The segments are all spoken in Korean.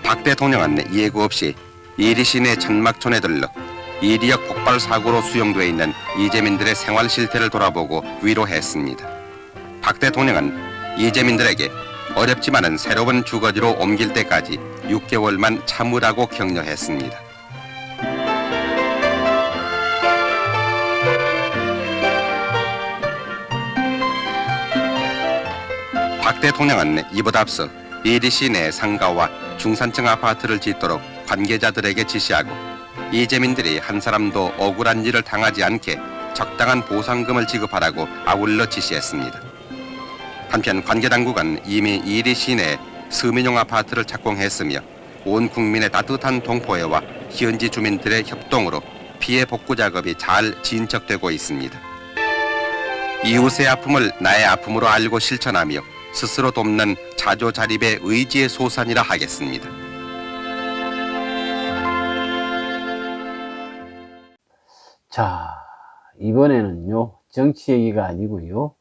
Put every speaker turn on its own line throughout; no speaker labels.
박 대통령은 예고 없이 이리 시내 천막촌에 들러 이리역 폭발 사고로 수용되어 있는 이재민들의 생활 실태를 돌아보고 위로했습니다. 박 대통령은 이재민들에게 어렵지만은 새로운 주거지로 옮길 때까지 6개월만 참으라고 격려했습니다. 박 대통령은 이보다 앞서 이리 시내 상가와 중산층 아파트를 짓도록 관계자들에게 지시하고 이재민들이 한 사람도 억울한 일을 당하지 않게 적당한 보상금을 지급하라고 아울러 지시했습니다. 한편 관계당국은 이미 이리 시내 서민용 아파트를 착공했으며 온 국민의 따뜻한 동포애와 현지 주민들의 협동으로 피해 복구 작업이 잘 진척되고 있습니다. 이웃의 아픔을 나의 아픔으로 알고 실천하며 스스로 돕는 자조자립의 의지의 소산이라 하겠습니다.
자, 이번에는요, 정치 얘기가 아니고요,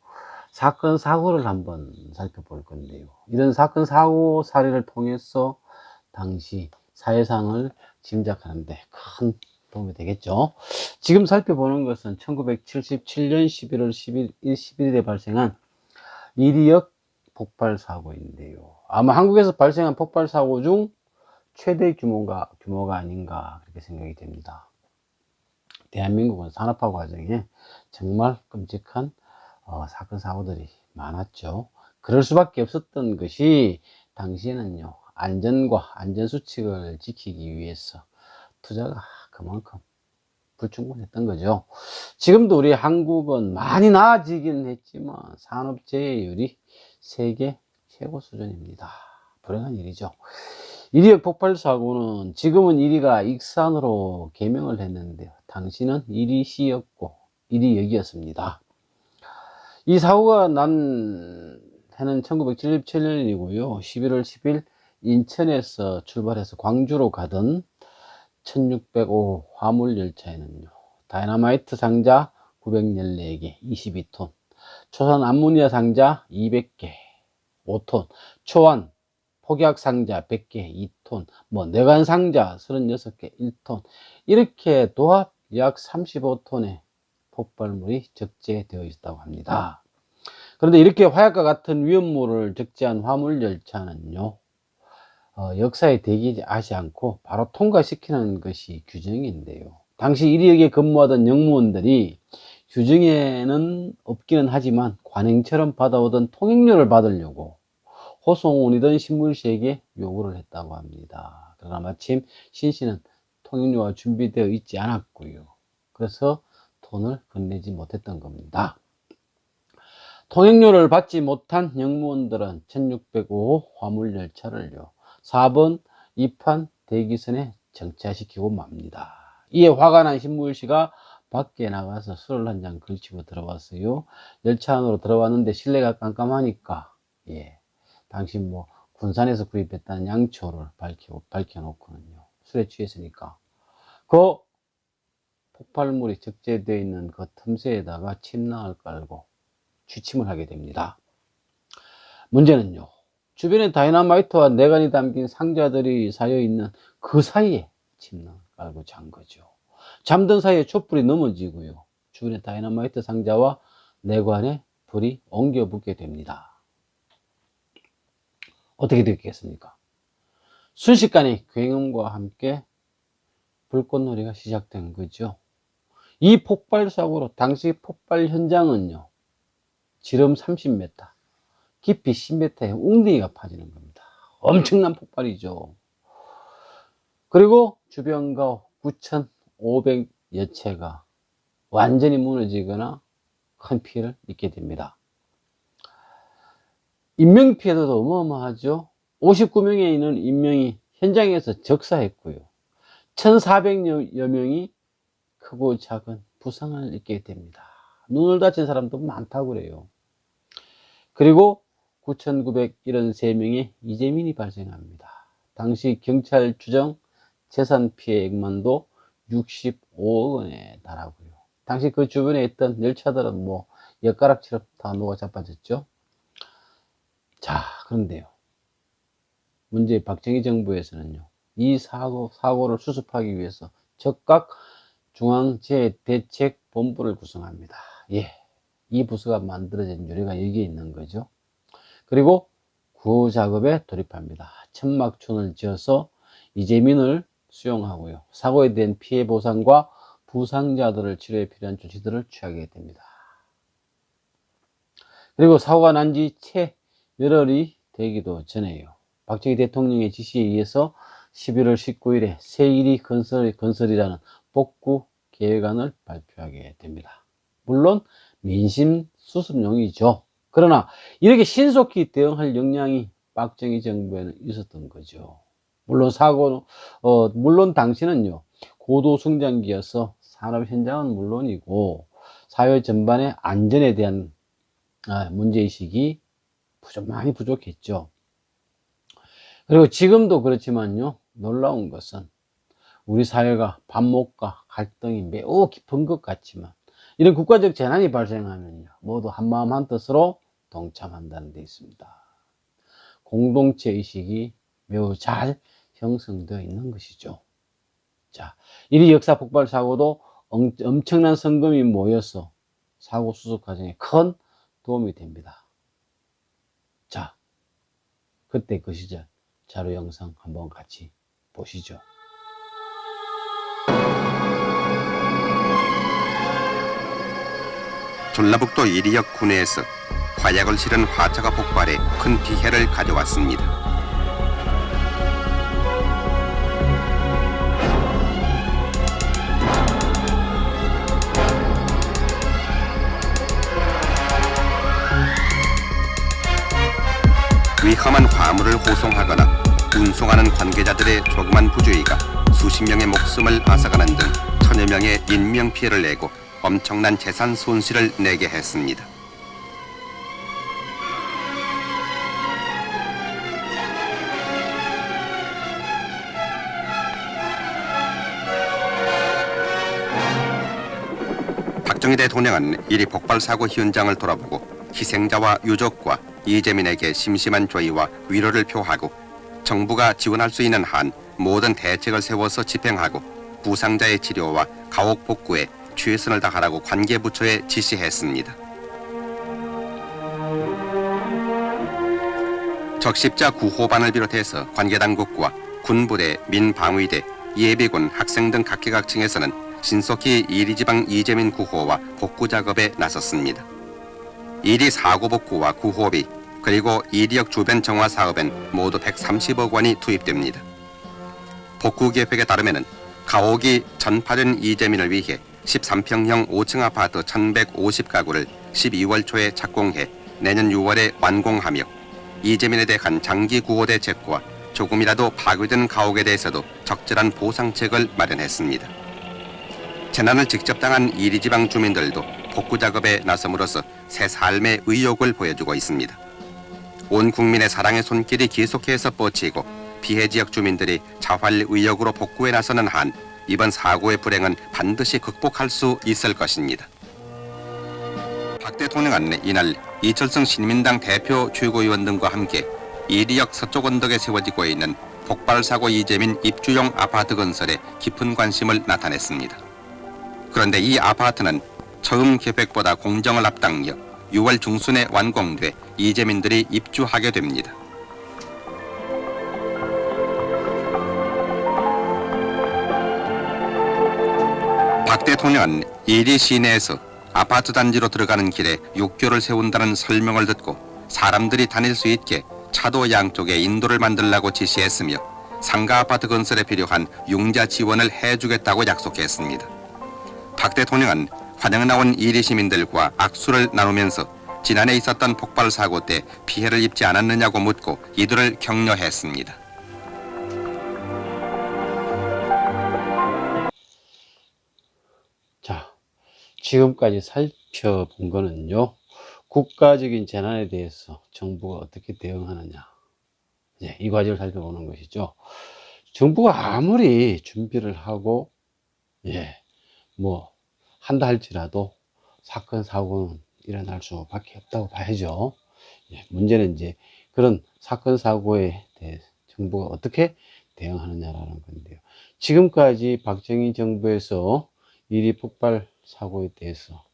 사건, 사고를 한번 살펴볼 건데요. 이런 사건, 사고 사례를 통해서 당시 사회상을 짐작하는데 큰 도움이 되겠죠. 지금 살펴보는 것은 1977년 11월 11일에 발생한 이리역 폭발 사고인데요. 아마 한국에서 발생한 폭발 사고 중 최대 규모가 아닌가 그렇게 생각이 됩니다. 대한민국은 산업화 과정에 정말 끔찍한 사건 사고들이 많았죠. 그럴 수밖에 없었던 것이 당시에는요, 안전과 안전수칙을 지키기 위해서 투자가 그만큼 불충분했던 거죠. 지금도 우리 한국은 많이 나아지긴 했지만 산업재해율이 세계 최고 수준입니다. 불행한 일이죠. 이리역 폭발 사고는 지금은 이리가 익산으로 개명을 했는데요. 당시는 이리시였고 이리역이었습니다. 이 사고가 난 해는 1977년이고요. 11월 10일 인천에서 출발해서 광주로 가던 1605 화물열차에는요, 다이너마이트 상자 914개 22톤, 초산 암모니아 상자 200개 5톤, 초안 폭약 상자 100개 2톤, 뇌관 상자 36개 1톤, 이렇게 도합 약 35톤의 폭발물이 적재되어 있다고 합니다. 그런데 이렇게 화약과 같은 위험물을 적재한 화물열차는요, 역사에 대기하지 않고 바로 통과시키는 것이 규정인데요. 당시 이리역에 근무하던 영무원들이 규정에는 없기는 하지만 관행처럼 받아오던 통행료를 받으려고 호송원이던 신물씨에게 요구를 했다고 합니다. 그러나 마침 신씨는 통행료가 준비되어 있지 않았고요. 그래서 돈을 건네지 못했던 겁니다. 통행료를 받지 못한 영무원들은 1605호 화물열차를요, 4번 2판 대기선에 정차시키고 맙니다. 이에 화가 난 신무일씨가 밖에 나가서 술을 한 잔 걸치고 들어왔어요. 열차 안으로 들어왔는데 실내가 깜깜하니까, 당시 군산에서 구입했다는 양초를 밝혀놓고는요, 술에 취했으니까 그 폭발물이 적재되어 있는 그 틈새에다가 침낭을 깔고 취침을 하게 됩니다. 문제는요, 주변에 다이너마이트와 내관이 담긴 상자들이 쌓여있는 그 사이에 침낭을 깔고 잔 거죠. 잠든 사이에 촛불이 넘어지고요, 주변에 다이너마이트 상자와 내관에 불이 옮겨 붙게 됩니다. 어떻게 됐겠습니까? 순식간에 굉음과 함께 불꽃놀이가 시작된 거죠. 이 폭발 사고로 당시 폭발 현장은요, 지름 30m, 깊이 10m의 웅덩이가 파지는 겁니다. 엄청난 폭발이죠. 그리고 주변가 9,500여 채가 완전히 무너지거나 큰 피해를 입게 됩니다. 인명피해도 어마어마하죠. 59명에 있는 인명이 현장에서 적사했고요. 1,400여 명이 크고 작은 부상을 입게 됩니다. 눈을 다친 사람도 많다고 그래요. 그리고 9,973명의 이재민이 발생합니다. 당시 경찰 추정 재산 피해액만도 65억 원에 달하고요. 당시 그 주변에 있던 열차들은 엿가락처럼 다 녹아 자빠졌죠. 자, 그런데요, 문제 박정희 정부에서는요, 이 사고를 수습하기 위해서 즉각 중앙재해대책본부를 구성합니다. 예, 이 부서가 만들어진 요리가 여기에 있는 거죠. 그리고 구호 작업에 돌입합니다. 천막촌을 지어서 이재민을 수용하고요, 사고에 대한 피해 보상과 부상자들을 치료에 필요한 조치들을 취하게 됩니다. 그리고 사고가 난 지 채 열흘이 되기도 전에요, 박정희 대통령의 지시에 의해서 11월 19일에 새1이 건설이라는 복구 계획안을 발표하게 됩니다. 물론 민심 수습용이죠. 그러나 이렇게 신속히 대응할 역량이 박정희 정부에는 있었던 거죠. 물론 물론 당시는요, 고도 성장기여서 산업 현장은 물론이고 사회 전반의 안전에 대한 문제의식이 많이 부족했죠. 그리고 지금도 그렇지만요, 놀라운 것은 우리 사회가 반목과 갈등이 매우 깊은 것 같지만 이런 국가적 재난이 발생하면요, 모두 한마음 한뜻으로 동참한다는 데 있습니다. 공동체 의식이 매우 잘 형성되어 있는 것이죠. 자, 이 역사 폭발 사고도 엄청난 성금이 모여서 사고 수습 과정에 큰 도움이 됩니다. 자, 그때 그 시절 자료 영상 한번 같이 보시죠.
전라북도 이리역 군내에서 화약을 실은 화차가 폭발해 큰 피해를 가져왔습니다. 위험한 화물을 호송하거나 운송하는 관계자들의 조그만 부주의가 수십 명의 목숨을 앗아가는 등 천여 명의 인명피해를 내고 엄청난 재산 손실을 내게 했습니다. 박정희 대통령은 이리 폭발 사고 현장을 돌아보고 희생자와 유족과 이재민에게 심심한 조의와 위로를 표하고 정부가 지원할 수 있는 한 모든 대책을 세워서 집행하고 부상자의 치료와 가옥 복구에 최선을 다하라고 관계부처에 지시했습니다. 적십자 구호반을 비롯해서 관계당국과 군부대, 민방위대, 예비군, 학생 등 각계각층에서는 신속히 이리지방 이재민 구호와 복구 작업에 나섰습니다. 이리 사고 복구와 구호비 그리고 이리역 주변 정화 사업엔 모두 130억 원이 투입됩니다. 복구 계획에 따르면 가옥이 전파된 이재민을 위해 13평형 5층 아파트 1150가구를 12월 초에 착공해 내년 6월에 완공하며 이재민에 대한 장기 구호 대책과 조금이라도 파괴된 가옥에 대해서도 적절한 보상책을 마련했습니다. 재난을 직접 당한 이리지방 주민들도 복구 작업에 나섬으로써 새 삶의 의욕을 보여주고 있습니다. 온 국민의 사랑의 손길이 계속해서 뻗치고 피해 지역 주민들이 자활의역으로 복구에 나서는 한 이번 사고의 불행은 반드시 극복할 수 있을 것입니다. 박 대통령은 이날 이철성 신민당 대표 최고위원 등과 함께 이리역 서쪽 언덕에 세워지고 있는 폭발사고 이재민 입주용 아파트 건설에 깊은 관심을 나타냈습니다. 그런데 이 아파트는 처음 계획보다 공정을 앞당겨 6월 중순에 완공돼 이재민들이 입주하게 됩니다. 박 대통령은 이리 시내에서 아파트 단지로 들어가는 길에 육교를 세운다는 설명을 듣고 사람들이 다닐 수 있게 차도 양쪽에 인도를 만들라고 지시했으며 상가 아파트 건설에 필요한 융자 지원을 해주겠다고 약속했습니다. 박 대통령은 환영 나온 이리 시민들과 악수를 나누면서 지난해 있었던 폭발 사고 때 피해를 입지 않았느냐고 묻고 이들을 격려했습니다.
자, 지금까지 살펴본 거는요, 국가적인 재난에 대해서 정부가 어떻게 대응하느냐, 이 과정을 살펴보는 것이죠. 정부가 아무리 준비를 하고 한다 할지라도 사건 사고는 일어날 수밖에 없다고 봐야죠. 문제는 이제 그런 사건 사고에 대해 정부가 어떻게 대응하느냐라는 건데요. 지금까지 박정희 정부에서 일이 폭발 사고에 대해서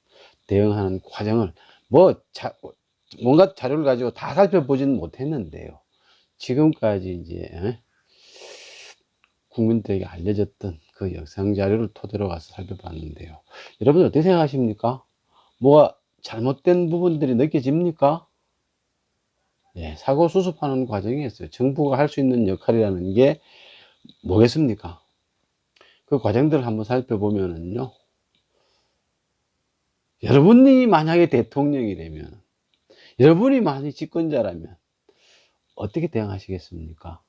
대응하는 과정을 뭔가 자료를 가지고 다 살펴보지는 못했는데요. 지금까지 이제 국민들에게 알려졌던 그 영상 자료를 토대로 가서 살펴봤는데요. 여러분 어떻게 생각하십니까? 뭐가 잘못된 부분들이 느껴집니까? 예, 사고 수습하는 과정에서 정부가 할 수 있는 역할이라는 게 뭐겠습니까? 그 과정들을 한번 살펴보면은요. 여러분이 만약에 대통령이라면, 여러분이 만약 집권자라면 어떻게 대응하시겠습니까?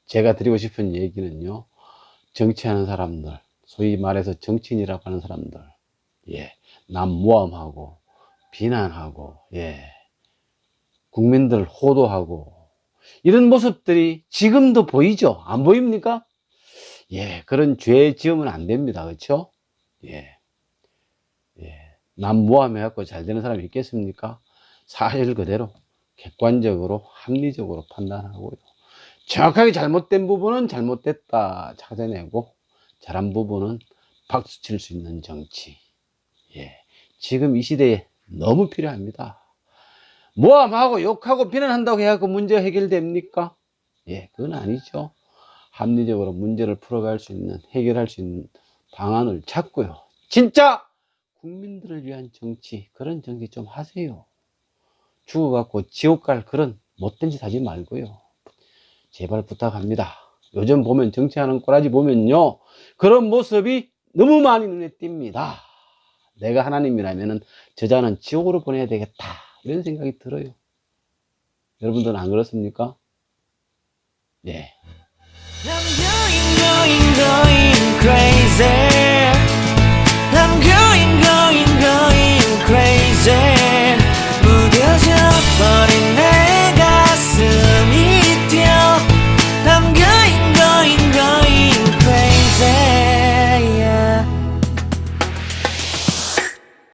제가 드리고 싶은 얘기는요. 정치하는 사람들, 소위 말해서 정치인이라고 하는 사람들, 예, 남모함하고 비난하고, 예, 국민들 호도하고 이런 모습들이 지금도 보이죠? 안 보입니까? 예, 그런 죄 지으면 안 됩니다. 그렇죠? 예, 예, 남모함해갖고 잘 되는 사람이 있겠습니까? 사실 그대로 객관적으로 합리적으로 판단하고요. 정확하게 잘못된 부분은 잘못됐다 찾아내고 잘한 부분은 박수 칠 수 있는 정치. 예, 지금 이 시대에 너무 필요합니다. 모함하고 욕하고 비난한다고 해갖고 문제가 해결됩니까? 예, 그건 아니죠. 합리적으로 문제를 풀어갈 수 있는, 해결할 수 있는 방안을 찾고요. 진짜 국민들을 위한 정치, 그런 정치 좀 하세요. 죽어갖고 지옥 갈 그런 못된 짓 하지 말고요. 제발 부탁합니다. 요즘 보면 정치하는 꼬라지 보면요. 그런 모습이 너무 많이 눈에 띕니다. 내가 하나님이라면 저자는 지옥으로 보내야 되겠다. 이런 생각이 들어요. 여러분들은 안 그렇습니까? 예.